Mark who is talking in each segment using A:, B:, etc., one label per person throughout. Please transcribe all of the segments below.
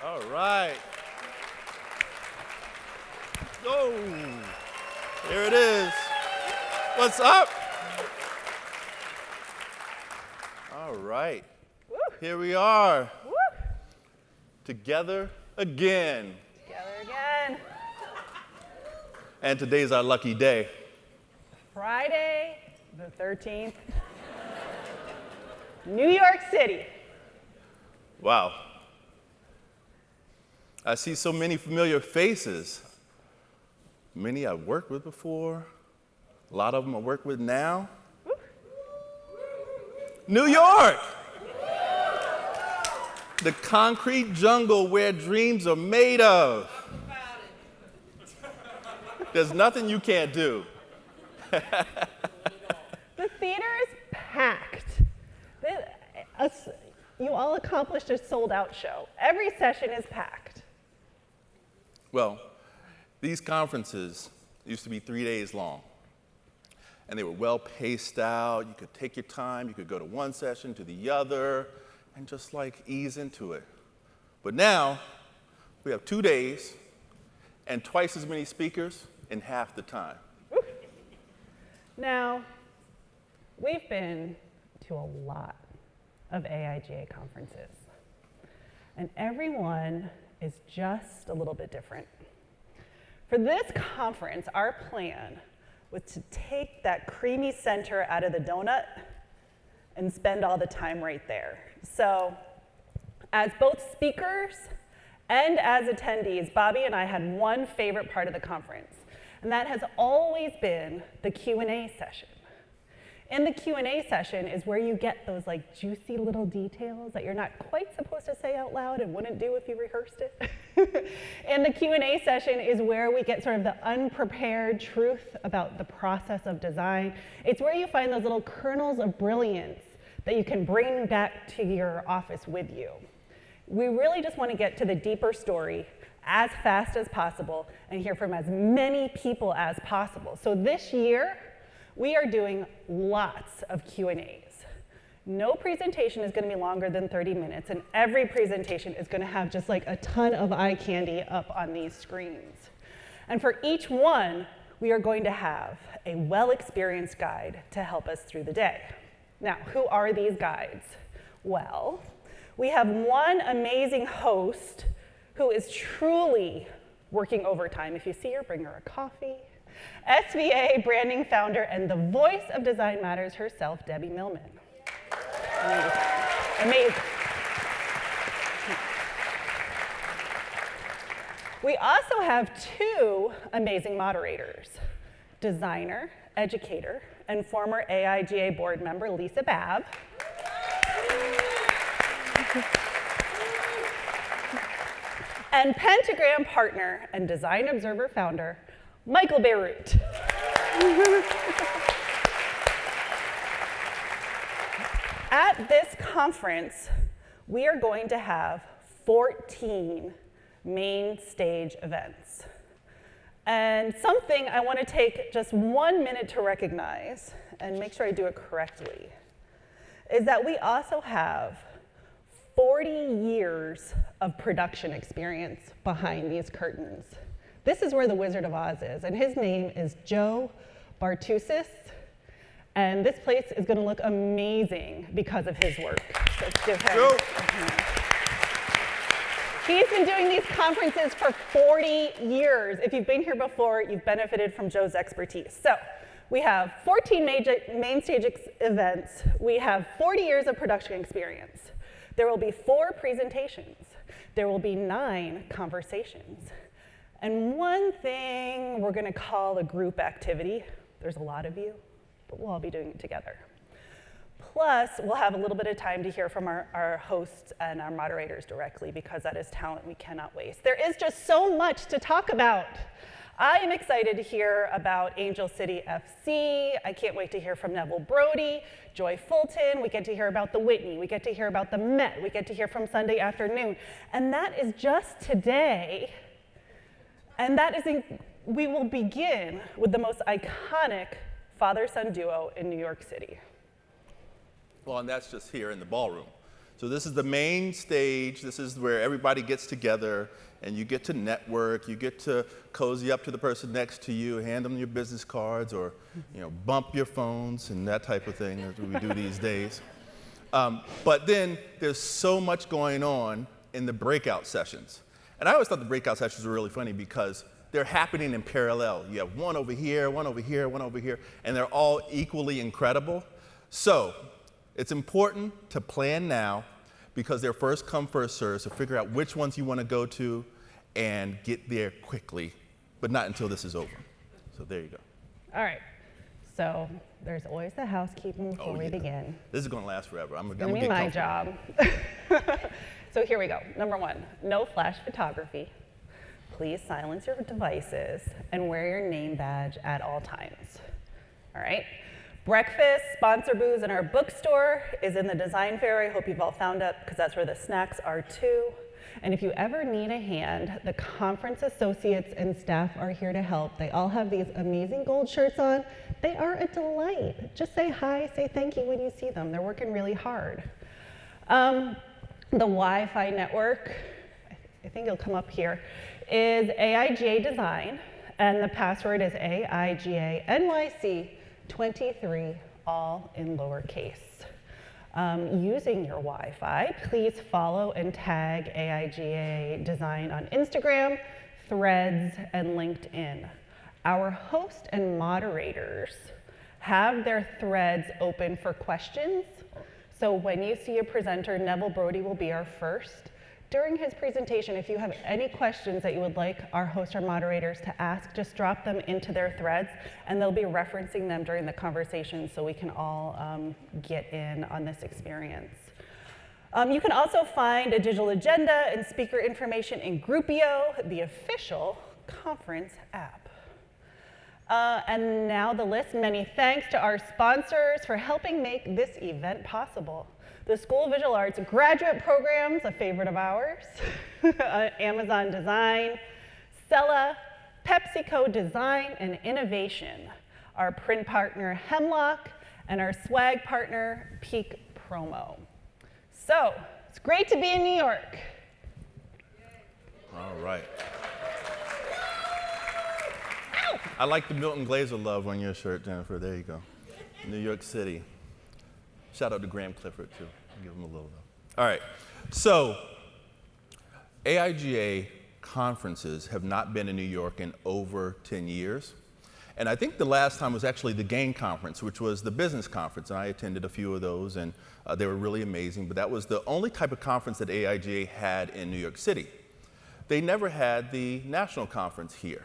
A: All right. Oh, here it is. What's up? All right.
B: Woo.
A: Here we are.
B: Woo.
A: Together again.
B: Together again.
A: And today's our lucky day.
B: Friday the 13th. New York City.
A: Wow. I see so many familiar faces. Many I've worked with before. A lot of them I work with now.
B: Woo.
A: New York! The concrete jungle where dreams are made of. There's nothing you can't do.
B: The theater is packed. You all accomplished a sold-out show. Every session is packed.
A: Well, these conferences used to be 3 days long. And they were well paced out. You could take your time. You could go to one session to the other and just like ease into it. But now we have 2 days and twice as many speakers in half the time.
B: Woo. Now, we've been to a lot of AIGA conferences, and everyone is just a little bit different. For this conference, our plan was to take that creamy center out of the donut and spend all the time right there. So, as both speakers and as attendees, Bobby and I had one favorite part of the conference, and that has always been the Q&A session. In the Q&A session is where you get those like juicy little details that you're not quite supposed to say out loud and wouldn't do if you rehearsed it. In the Q&A session is where we get sort of the unprepared truth about the process of design. It's where you find those little kernels of brilliance that you can bring back to your office with you. We really just want to get to the deeper story as fast as possible and hear from as many people as possible. So this year, we are doing lots of Q&As. No presentation is going to be longer than 30 minutes, and every presentation is going to have just like a ton of eye candy up on these screens. And for each one, we are going to have a well-experienced guide to help us through the day. Now, who are these guides? Well, we have one amazing host who is truly working overtime. If you see her, bring her a coffee. SVA branding founder and the voice of Design Matters herself, Debbie Millman. Amazing. Amazing. We also have two amazing moderators, designer, educator, and former AIGA board member, Lisa Babb. And Pentagram partner and Design Observer founder, Michael Beirut. At this conference, we are going to have 14 main stage events. And something I want to take just 1 minute to recognize and make sure I do it correctly is that we also have 40 years of production experience behind these curtains. This is where the Wizard of Oz is, and his name is Joe Bartusis, and this place is going to look amazing because of his work. So let's give him a hand. He's been doing these conferences for 40 years. If you've been here before, you've benefited from Joe's expertise. So we have 14 main stage events. We have 40 years of production experience. There will be 4 presentations. There will be 9 conversations. And one thing we're going to call a group activity. There's a lot of you, but we'll all be doing it together. Plus, we'll have a little bit of time to hear from our hosts and our moderators directly because that is talent we cannot waste. There is just so much to talk about. I am excited to hear about Angel City FC. I can't wait to hear from Neville Brody, Joy Fulton. We get to hear about the Whitney. We get to hear about the Met. We get to hear from Sunday Afternoon. And that is just today. And we will begin with the most iconic father-son duo in New York City.
A: Well, and that's just here in the ballroom. So this is the main stage. This is where everybody gets together and you get to network, you get to cozy up to the person next to you, hand them your business cards or bump your phones and that type of thing as we do these days. But then there's so much going on in the breakout sessions. And I always thought the breakout sessions were really funny because they're happening in parallel. You have one over here, one over here, one over here, and they're all equally incredible. So it's important to plan now because they're first come, first serve, so figure out which ones you want to go to and get there quickly, but not until this is over. So there you go.
B: All right. So there's always the housekeeping before we begin.
A: This is going to last forever. I'm
B: It's
A: going
B: going
A: to
B: to be
A: get
B: my job. So here we go. Number 1, no flash photography. Please silence your devices and wear your name badge at all times. All right? Breakfast, sponsor booze in our bookstore is in the design fair. I hope you've all found it because that's where the snacks are too. And if you ever need a hand, the conference associates and staff are here to help. They all have these amazing gold shirts on. They are a delight. Just say hi, say thank you when you see them. They're working really hard. The Wi-Fi network, I think it'll come up here, is AIGA Design, and the password is AIGA NYC 23, all in lowercase. Using your Wi-Fi, please follow and tag AIGA Design on Instagram, Threads, and LinkedIn. Our host and moderators have their threads open for questions. So when you see a presenter, Neville Brody will be our first. During his presentation, if you have any questions that you would like our host or moderators to ask, just drop them into their threads, and they'll be referencing them during the conversation so we can all get in on this experience. You can also find a digital agenda and speaker information in Groupio, the official conference app. And now the list. Many thanks to our sponsors for helping make this event possible. The School of Visual Arts graduate programs, a favorite of ours, Amazon Design, Sella, PepsiCo Design and Innovation, our print partner Hemlock, and our swag partner Peak Promo. So, it's great to be in New York.
A: All right. I like the Milton Glaser love on your shirt, Jennifer. There you go. New York City. Shout out to Graham Clifford, too. I'll give him a little love. All right. So, AIGA conferences have not been in New York in over 10 years. And I think the last time was actually the GAIN conference, which was the business conference. And I attended a few of those, and they were really amazing. But that was the only type of conference that AIGA had in New York City. They never had the national conference here.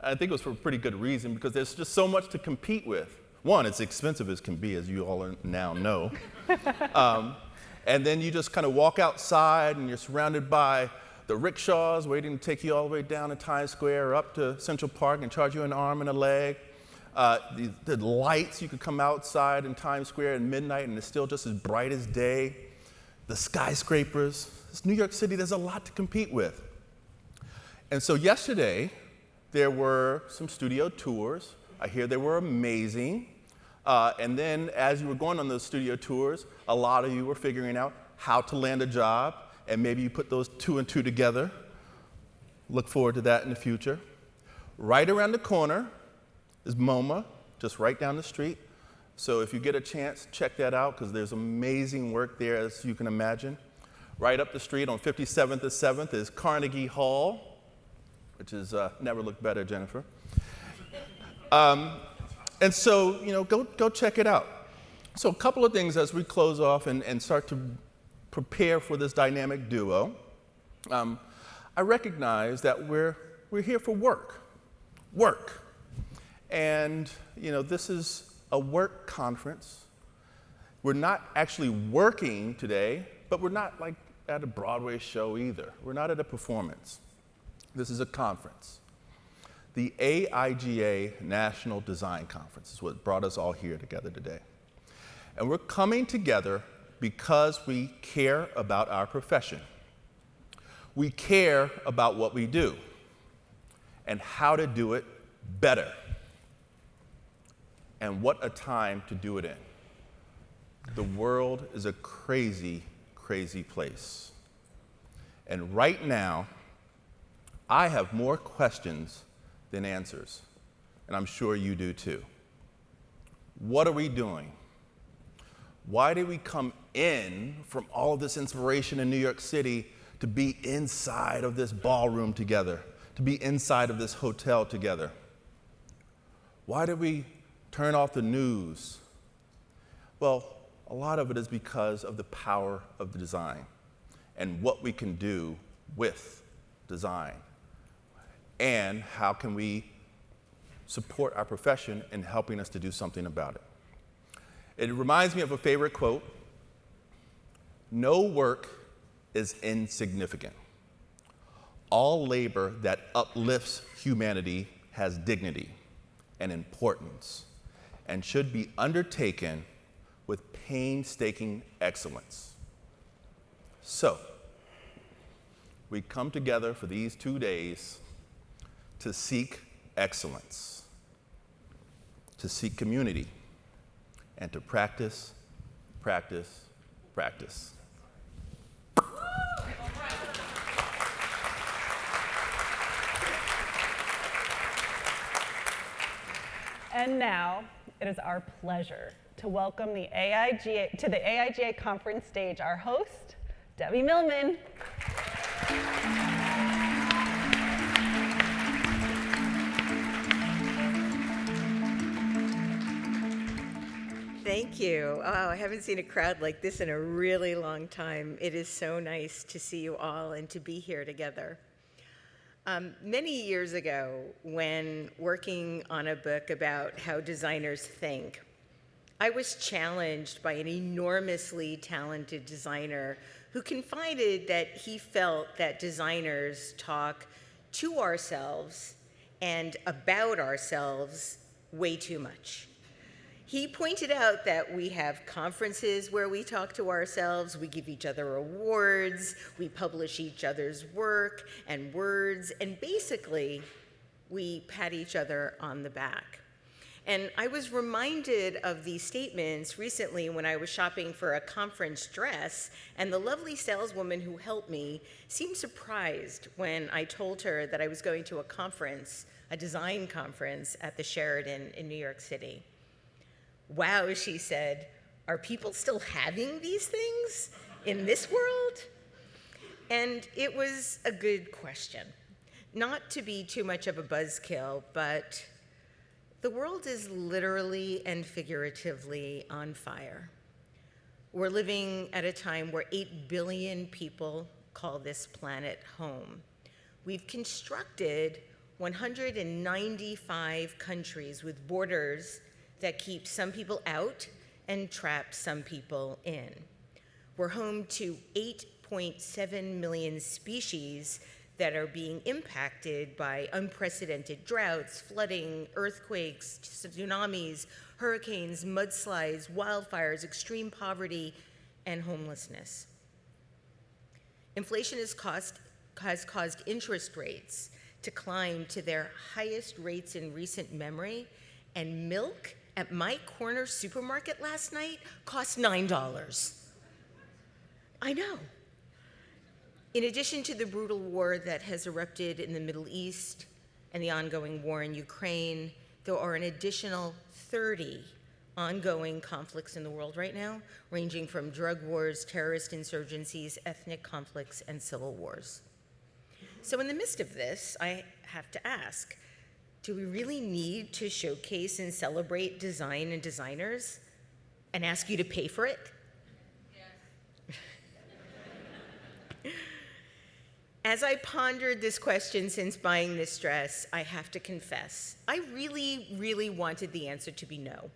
A: I think it was for a pretty good reason because there's just so much to compete with. One, it's expensive as can be, as you all now know. And then you just kind of walk outside and you're surrounded by the rickshaws waiting to take you all the way down to Times Square or up to Central Park and charge you an arm and a leg. The lights, you could come outside in Times Square at midnight and it's still just as bright as day. The skyscrapers. It's New York City, there's a lot to compete with. And so yesterday, there were some studio tours. I hear they were amazing. And then as you were going on those studio tours, a lot of you were figuring out how to land a job, and maybe you put those 2 and 2 together. Look forward to that in the future. Right around the corner is MoMA, just right down the street. So if you get a chance, check that out, because there's amazing work there, as you can imagine. Right up the street on 57th and 7th is Carnegie Hall, which is never looked better, Jennifer. And so, go check it out. So a couple of things as we close off and start to prepare for this dynamic duo. I recognize that we're here for work. And, this is a work conference. We're not actually working today, but we're not like at a Broadway show either. We're not at a performance. This is a conference. The AIGA National Design Conference is what brought us all here together today. And we're coming together because we care about our profession. We care about what we do and how to do it better. And what a time to do it in. The world is a crazy crazy place. And right now, I have more questions than answers, and I'm sure you do too. What are we doing? Why did we come in from all this inspiration in New York City to be inside of this ballroom together, to be inside of this hotel together? Why did we turn off the news? Well, a lot of it is because of the power of the design and what we can do with design. And how can we support our profession in helping us to do something about it? It reminds me of a favorite quote: "No work is insignificant. All labor that uplifts humanity has dignity and importance and should be undertaken with painstaking excellence." So, we come together for these 2 days to seek excellence, to seek community, and to practice, practice, practice.
B: And now, it is our pleasure to welcome the AIGA conference stage our host, Debbie Millman.
C: Thank you. Oh, I haven't seen a crowd like this in a really long time. It is so nice to see you all and to be here together. Many years ago, when working on a book about how designers think, I was challenged by an enormously talented designer who confided that he felt that designers talk to ourselves and about ourselves way too much. He pointed out that we have conferences where we talk to ourselves, we give each other awards, we publish each other's work and words, and basically, we pat each other on the back. And I was reminded of these statements recently when I was shopping for a conference dress, and the lovely saleswoman who helped me seemed surprised when I told her that I was going to a conference, a design conference at the Sheraton in New York City. "Wow," she said, "are people still having these things in this world?" And it was a good question. Not to be too much of a buzzkill, but the world is literally and figuratively on fire. We're living at a time where 8 billion people call this planet home. We've constructed 195 countries with borders that keep some people out and trap some people in. We're home to 8.7 million species that are being impacted by unprecedented droughts, flooding, earthquakes, tsunamis, hurricanes, mudslides, wildfires, extreme poverty, and homelessness. Inflation has caused interest rates to climb to their highest rates in recent memory, and milk at my corner supermarket last night cost $9. I know. In addition to the brutal war that has erupted in the Middle East and the ongoing war in Ukraine, there are an additional 30 ongoing conflicts in the world right now, ranging from drug wars, terrorist insurgencies, ethnic conflicts, and civil wars. So in the midst of this, I have to ask, do we really need to showcase and celebrate design and designers and ask you to pay for it? Yes. As I pondered this question since buying this dress, I have to confess, I really, really wanted the answer to be no.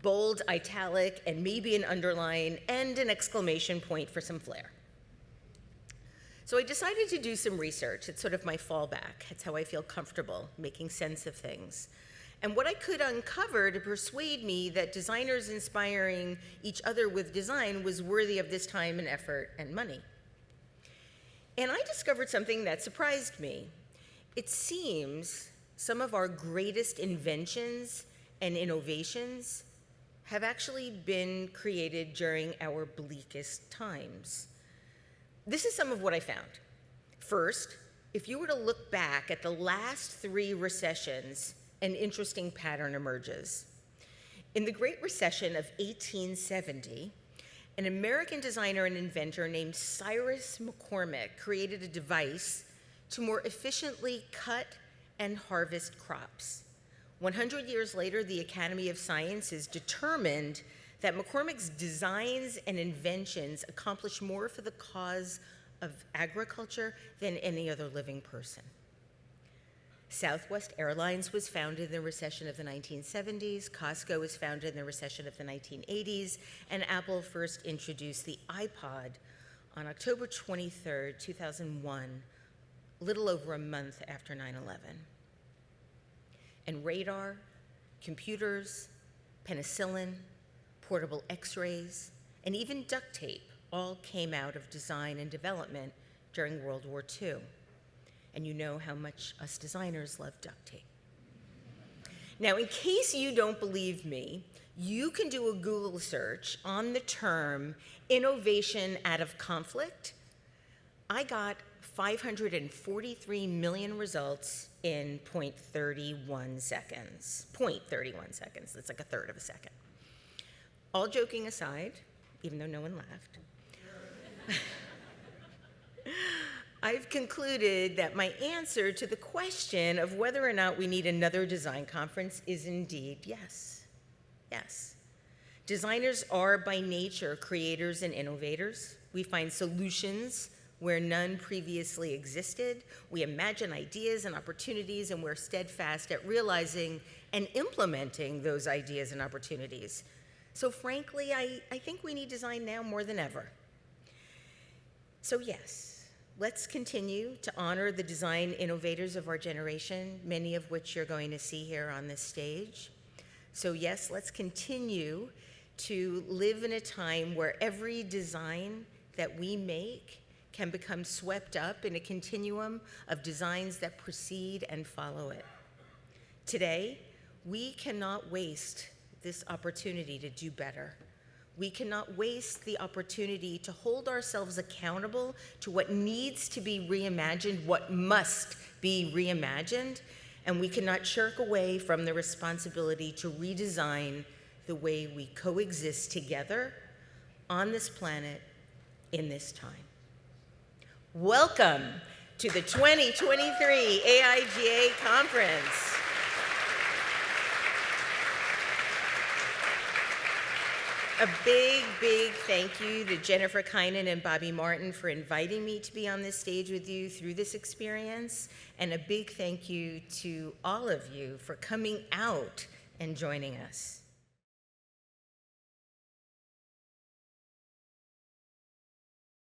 C: Bold, italic, and maybe an underline and an exclamation point for some flair. So I decided to do some research. It's sort of my fallback. It's how I feel comfortable making sense of things. And what I could uncover to persuade me that designers inspiring each other with design was worthy of this time and effort and money. And I discovered something that surprised me. It seems some of our greatest inventions and innovations have actually been created during our bleakest times. This is some of what I found. First, if you were to look back at the last 3 recessions, an interesting pattern emerges. In the Great Recession of 1870, an American designer and inventor named Cyrus McCormick created a device to more efficiently cut and harvest crops. 100 years later, the Academy of Sciences determined that McCormick's designs and inventions accomplished more for the cause of agriculture than any other living person. Southwest Airlines was founded in the recession of the 1970s, Costco was founded in the recession of the 1980s, and Apple first introduced the iPod on October 23, 2001, a little over a month after 9/11. And radar, computers, penicillin, portable x-rays, and even duct tape all came out of design and development during World War II. And you know how much us designers love duct tape. Now, in case you don't believe me, you can do a Google search on the term innovation out of conflict. I got 543 million results in 0.31 seconds. 0.31 seconds, that's like a third of a second. All joking aside, even though no one laughed, I've concluded that my answer to the question of whether or not we need another design conference is indeed yes. Yes. Designers are by nature creators and innovators. We find solutions where none previously existed. We imagine ideas and opportunities, and we're steadfast at realizing and implementing those ideas and opportunities. So frankly, I think we need design now more than ever. So yes, let's continue to honor the design innovators of our generation, many of which you're going to see here on this stage. So yes, let's continue to live in a time where every design that we make can become swept up in a continuum of designs that precede and follow it. Today, we cannot waste this opportunity to do better. We cannot waste the opportunity to hold ourselves accountable to what needs to be reimagined, what must be reimagined, and we cannot shirk away from the responsibility to redesign the way we coexist together on this planet in this time. Welcome to the 2023 AIGA Conference. A big, big thank you to Jennifer Kinon and Bobby Martin for inviting me to be on this stage with you through this experience, and a big thank you to all of you for coming out and joining us.